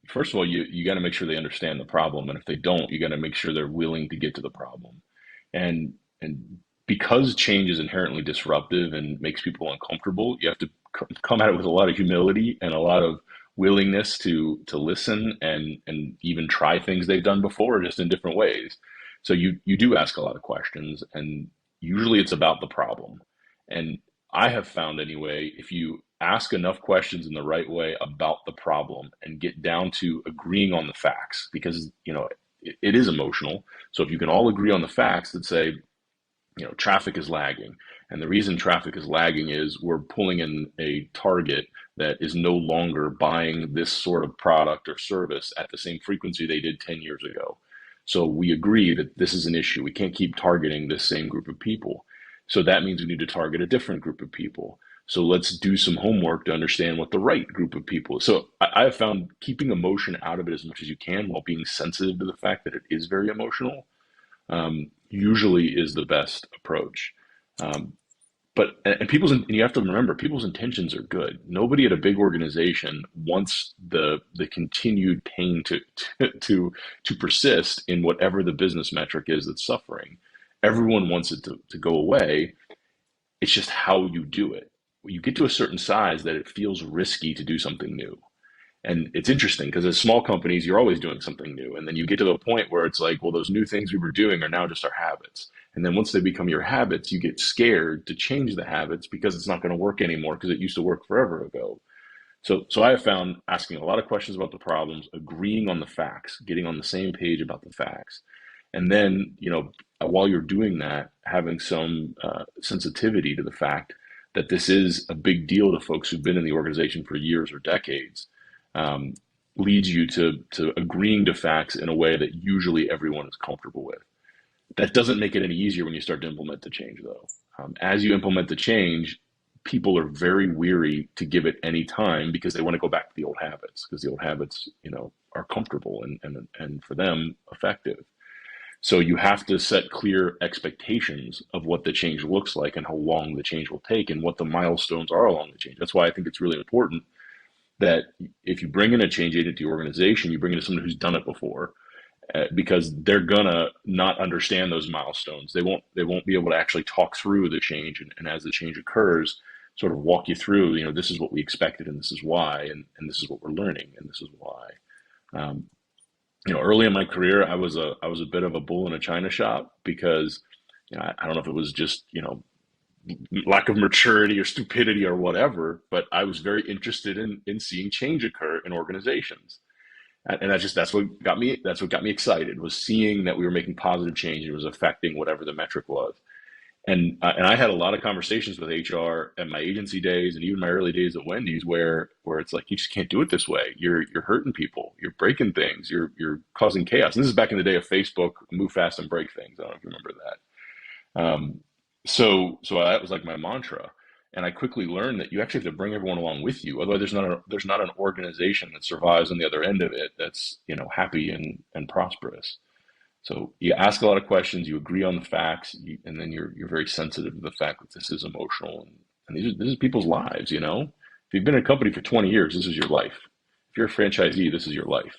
first of all, you got to make sure they understand the problem, and if they don't, you got to make sure they're willing to get to the problem. And because change is inherently disruptive and makes people uncomfortable, you have to come at it with a lot of humility and a lot of willingness to listen and even try things they've done before, just in different ways. So you do ask a lot of questions, and usually it's about the problem. And I have found anyway, if you ask enough questions in the right way about the problem and get down to agreeing on the facts, because it is emotional. So if you can all agree on the facts that say, traffic is lagging, and the reason traffic is lagging is we're pulling in a target that is no longer buying this sort of product or service at the same frequency they did 10 years ago. So we agree that this is an issue. We can't keep targeting this same group of people. So that means we need to target a different group of people. So let's do some homework to understand what the right group of people is. So I have found keeping emotion out of it as much as you can while being sensitive to the fact that it is very emotional, usually is the best approach. Um, and you have to remember, people's intentions are good. Nobody at a big organization wants the continued pain to persist in whatever the business metric is that's suffering. Everyone wants it to go away. It's just how you do it. You get to a certain size that it feels risky to do something new. And it's interesting because as small companies, you're always doing something new. And then you get to the point where it's like, well, those new things we were doing are now just our habits. And then once they become your habits, you get scared to change the habits because it's not going to work anymore because it used to work forever ago. So I have found asking a lot of questions about the problems, agreeing on the facts, getting on the same page about the facts. And then, while you're doing that, having some sensitivity to the fact that this is a big deal to folks who've been in the organization for years or decades, um, leads you to agreeing to facts in a way that usually everyone is comfortable with. That doesn't make it any easier when you start to implement the change, though. As you implement the change, people are very weary to give it any time because they want to go back to the old habits because the old habits, are comfortable and for them effective. So you have to set clear expectations of what the change looks like and how long the change will take and what the milestones are along the change. That's why I think it's really important that if you bring in a change agent to your organization, you bring in someone who's done it before, because they're gonna not understand those milestones. They won't be able to actually talk through the change, and as the change occurs, sort of walk you through. This is what we expected, and this is why, and this is what we're learning, and this is why. Um, Early in my career, I was a bit of a bull in a china shop because I don't know if it was just lack of maturity or stupidity or whatever, but I was very interested in seeing change occur in organizations. And that's what got me excited, was seeing that we were making positive change. It was affecting whatever the metric was. And I had a lot of conversations with HR at my agency days and even my early days at Wendy's where it's like, you just can't do it this way. You're hurting people. You're breaking things. You're causing chaos. And this is back in the day of Facebook, move fast and break things. I don't know if you remember that. So that was like my mantra. And I quickly learned that you actually have to bring everyone along with you. Otherwise, there's not an organization that survives on the other end of it that's happy and prosperous. So you ask a lot of questions, you agree on the facts, and then you're very sensitive to the fact that this is emotional, and this is people's lives. If you've been in a company for 20 years, this is your life. If you're a franchisee, this is your life.